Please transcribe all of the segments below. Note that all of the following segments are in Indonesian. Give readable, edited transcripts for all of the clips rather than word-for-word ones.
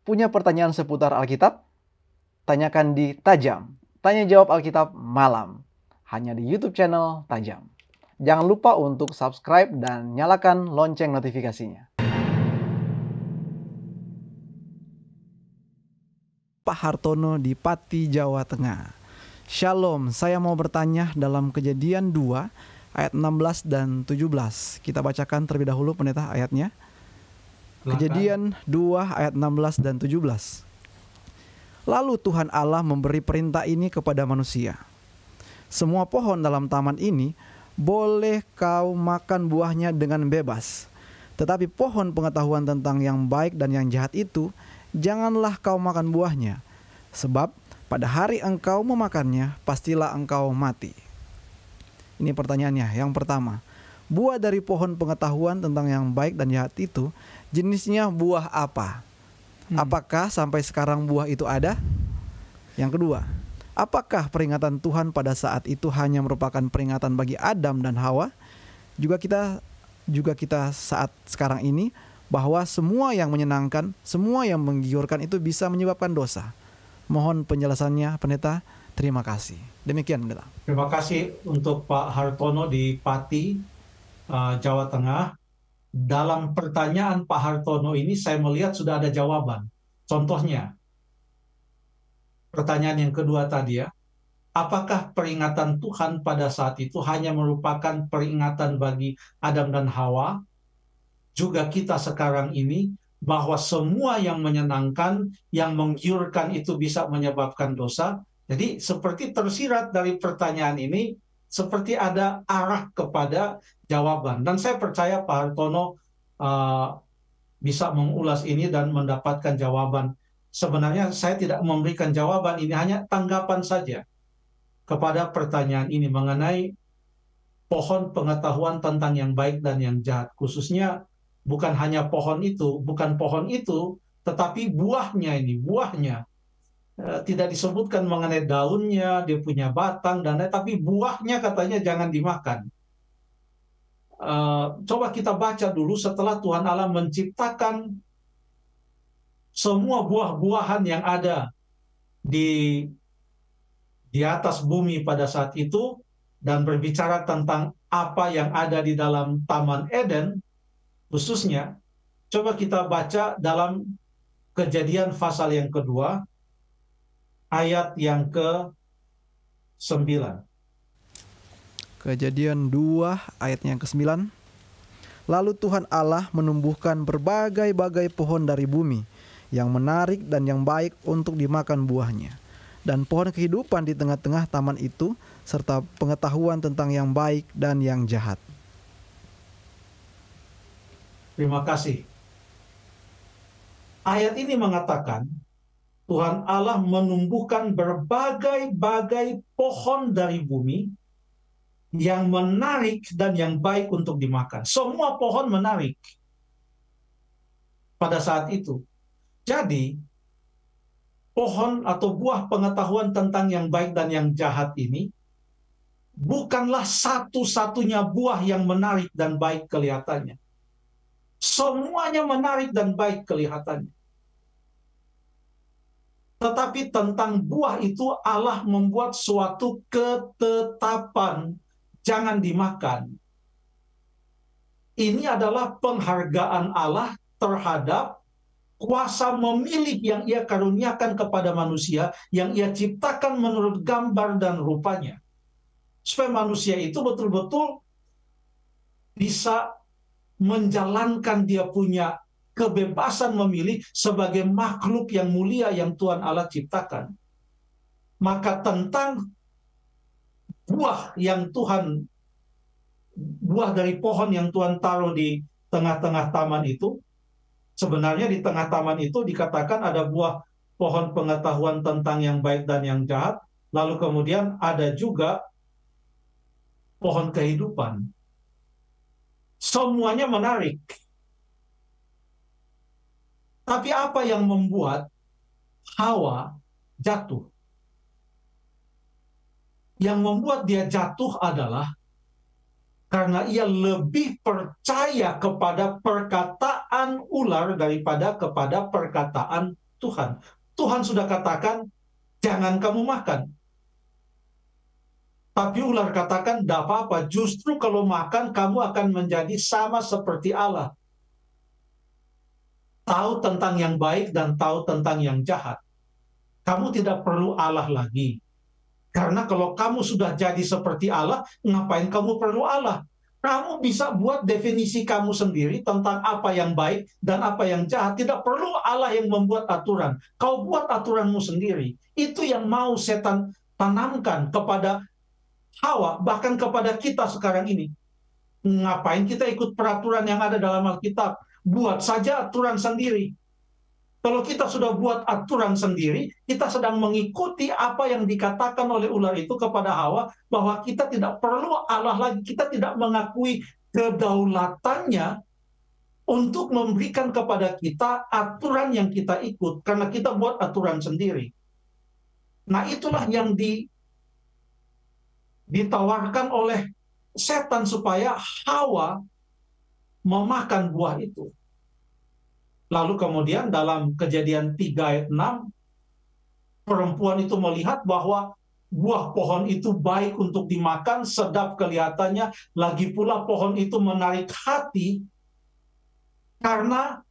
Punya pertanyaan seputar Alkitab? Tanyakan di Tajam, Tanya Jawab Alkitab Malam, hanya di YouTube channel Tajam. Jangan lupa untuk subscribe dan nyalakan lonceng notifikasinya. Pak Hartono di Pati, Jawa Tengah. Shalom, saya mau bertanya dalam Kejadian 2 ayat 16 dan 17. Kita bacakan terlebih dahulu pendeta ayatnya. Kejadian 2 ayat 16 dan 17. Lalu Tuhan Allah memberi perintah ini kepada manusia. Semua pohon dalam taman ini boleh kau makan buahnya dengan bebas. Tetapi pohon pengetahuan tentang yang baik dan yang jahat itu, janganlah kau makan buahnya. Sebab pada hari engkau memakannya, pastilah engkau mati. Ini pertanyaannya. Yang pertama, buah dari pohon pengetahuan tentang yang baik dan jahat itu, jenisnya buah apa? Apakah sampai sekarang buah itu ada? Yang kedua, apakah peringatan Tuhan pada saat itu hanya merupakan peringatan bagi Adam dan Hawa? Juga kita saat sekarang ini, bahwa semua yang menyenangkan, semua yang menggiurkan itu bisa menyebabkan dosa. Mohon penjelasannya, pendeta. Terima kasih. Demikian, pendeta. Terima kasih untuk Pak Hartono di Pati, Jawa Tengah. Dalam pertanyaan Pak Hartono ini saya melihat sudah ada jawaban. Contohnya, pertanyaan yang kedua tadi ya, apakah peringatan Tuhan pada saat itu hanya merupakan peringatan bagi Adam dan Hawa? Juga kita sekarang ini, bahwa semua yang menyenangkan, yang menggiurkan itu bisa menyebabkan dosa. Jadi seperti tersirat dari pertanyaan ini, seperti ada arah kepada jawaban. Dan saya percaya Pak Hartono bisa mengulas ini dan mendapatkan jawaban. Sebenarnya saya tidak memberikan jawaban, ini hanya tanggapan saja kepada pertanyaan ini mengenai pohon pengetahuan tentang yang baik dan yang jahat. Khususnya bukan hanya pohon itu, tetapi buahnya ini, buahnya. Tidak disebutkan mengenai daunnya, dia punya batang, dan lain, tapi buahnya katanya jangan dimakan. Coba kita baca dulu setelah Tuhan Allah menciptakan semua buah-buahan yang ada di atas bumi pada saat itu, dan berbicara tentang apa yang ada di dalam Taman Eden, khususnya, coba kita baca dalam Kejadian pasal yang kedua, ayat yang ke-9. Kejadian 2 ayat yang ke-9. Lalu Tuhan Allah menumbuhkan berbagai-bagai pohon dari bumi, yang menarik dan yang baik untuk dimakan buahnya, dan pohon kehidupan di tengah-tengah taman itu, serta pengetahuan tentang yang baik dan yang jahat. Terima kasih. Ayat ini mengatakan, Tuhan Allah menumbuhkan berbagai-bagai pohon dari bumi, yang menarik dan yang baik untuk dimakan. Semua pohon menarik pada saat itu. Jadi, pohon atau buah pengetahuan tentang yang baik dan yang jahat ini bukanlah satu-satunya buah yang menarik dan baik kelihatannya. Semuanya menarik dan baik kelihatannya. Tetapi tentang buah itu Allah membuat suatu ketetapan, jangan dimakan. Ini adalah penghargaan Allah terhadap kuasa memilih yang Ia karuniakan kepada manusia, yang Ia ciptakan menurut gambar dan rupanya. Supaya manusia itu betul-betul bisa menjalankan dia punya kebebasan memilih sebagai makhluk yang mulia yang Tuhan Allah ciptakan. Maka tentang buah dari pohon yang Tuhan taruh di tengah-tengah taman itu, sebenarnya di tengah taman itu dikatakan ada buah pohon pengetahuan tentang yang baik dan yang jahat, lalu kemudian ada juga pohon kehidupan. Semuanya menarik. Tapi apa yang membuat Hawa jatuh? Yang membuat dia jatuh adalah karena ia lebih percaya kepada perkataan ular daripada kepada perkataan Tuhan. Tuhan sudah katakan, jangan kamu makan. Tapi ular katakan, tidak apa-apa, justru kalau makan kamu akan menjadi sama seperti Allah. Tahu tentang yang baik dan tahu tentang yang jahat. Kamu tidak perlu Allah lagi. Karena kalau kamu sudah jadi seperti Allah, ngapain kamu perlu Allah? Kamu bisa buat definisi kamu sendiri tentang apa yang baik dan apa yang jahat. Tidak perlu Allah yang membuat aturan. Kau buat aturanmu sendiri. Itu yang mau setan tanamkan kepada Hawa, bahkan kepada kita sekarang ini. Ngapain kita ikut peraturan yang ada dalam Alkitab? Buat saja aturan sendiri. Kalau kita sudah buat aturan sendiri, kita sedang mengikuti apa yang dikatakan oleh ular itu kepada Hawa, bahwa kita tidak perlu Allah lagi, kita tidak mengakui kedaulatannya untuk memberikan kepada kita aturan yang kita ikut, karena kita buat aturan sendiri. Nah, itulah yang ditawarkan oleh setan supaya Hawa memakan buah itu. Lalu kemudian dalam Kejadian 3 ayat 6, perempuan itu melihat bahwa buah pohon itu baik untuk dimakan, sedap kelihatannya, lagi pula pohon itu menarik hati, karena,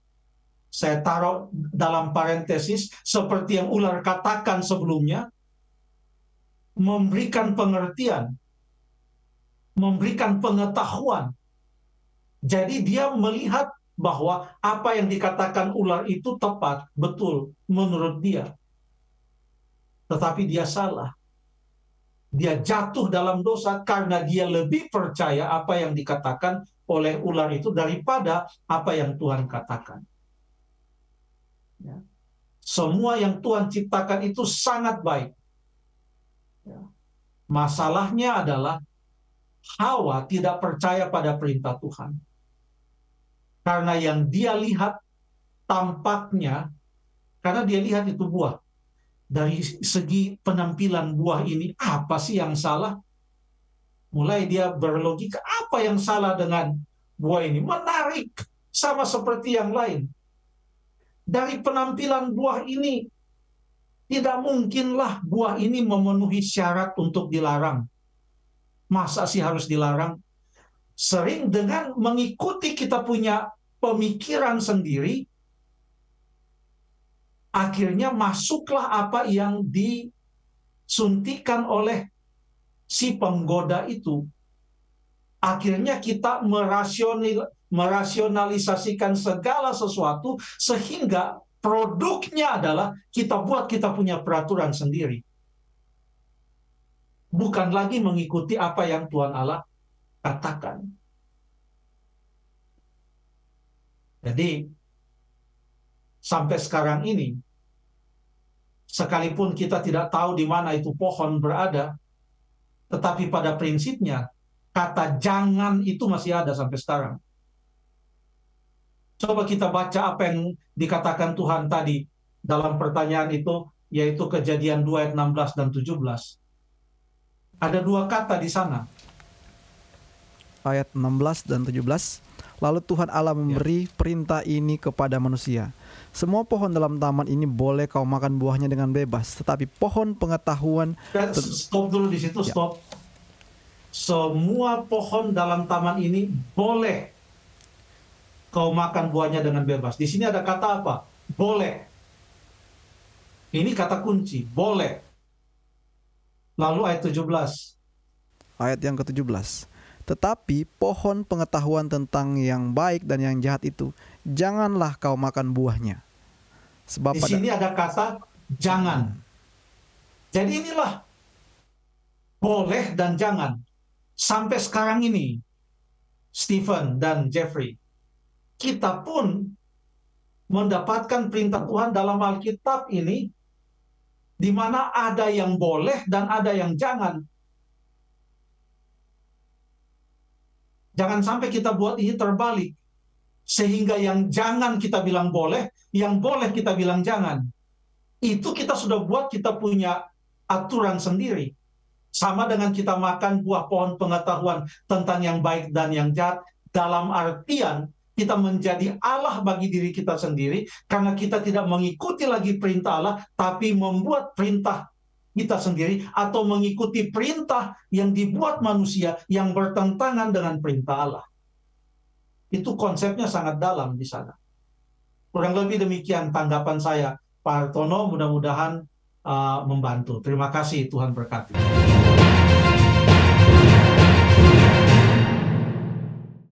saya taruh dalam parentesis, seperti yang ular katakan sebelumnya, memberikan pengertian, memberikan pengetahuan. Jadi dia melihat bahwa apa yang dikatakan ular itu tepat, betul, menurut dia. Tetapi dia salah. Dia jatuh dalam dosa karena dia lebih percaya apa yang dikatakan oleh ular itu daripada apa yang Tuhan katakan. Ya. Semua yang Tuhan ciptakan itu sangat baik. Ya. Masalahnya adalah Hawa tidak percaya pada perintah Tuhan. Karena yang dia lihat tampaknya, karena dia lihat itu buah. Dari segi penampilan buah ini, apa sih yang salah? Mulai dia berlogika, apa yang salah dengan buah ini? Menarik, sama seperti yang lain. Dari penampilan buah ini, tidak mungkinlah buah ini memenuhi syarat untuk dilarang. Masa sih harus dilarang? Sering dengan mengikuti kita punya pemikiran sendiri, akhirnya masuklah apa yang disuntikan oleh si penggoda itu. Akhirnya kita merasionalisasikan segala sesuatu, sehingga produknya adalah kita buat kita punya peraturan sendiri. Bukan lagi mengikuti apa yang Tuhan Allah katakan. Jadi, sampai sekarang ini, sekalipun kita tidak tahu di mana itu pohon berada, tetapi pada prinsipnya, kata jangan itu masih ada sampai sekarang. Coba kita baca apa yang dikatakan Tuhan tadi dalam pertanyaan itu, yaitu Kejadian 2 ayat 16 dan 17. Ada dua kata di sana. Ayat 16 dan 17. Lalu Tuhan Allah memberi perintah ini kepada manusia. Semua pohon dalam taman ini boleh kau makan buahnya dengan bebas, tetapi pohon pengetahuan... Stop dulu di situ, stop. Semua pohon dalam taman ini boleh kau makan buahnya dengan bebas. Di sini ada kata apa? Boleh. Ini kata kunci, boleh. Lalu ayat 17. Ayat yang ke-17. Tetapi pohon pengetahuan tentang yang baik dan yang jahat itu, janganlah kau makan buahnya. Sebab di sini ada kata jangan. Jadi inilah boleh dan jangan. Sampai sekarang ini, Stephen dan Jeffrey, kita pun mendapatkan perintah Tuhan dalam Alkitab ini, di mana ada yang boleh dan ada yang jangan. Jangan sampai kita buat ini terbalik, sehingga yang jangan kita bilang boleh, yang boleh kita bilang jangan. Itu kita sudah buat, kita punya aturan sendiri. Sama dengan kita makan buah pohon pengetahuan tentang yang baik dan yang jahat, dalam artian kita menjadi Allah bagi diri kita sendiri, karena kita tidak mengikuti lagi perintah Allah, tapi membuat perintah kita sendiri, atau mengikuti perintah yang dibuat manusia yang bertentangan dengan perintah Allah. Itu konsepnya sangat dalam di sana. Kurang lebih demikian tanggapan saya, Pak Hartono. Mudah-mudahan membantu. Terima kasih, Tuhan berkati.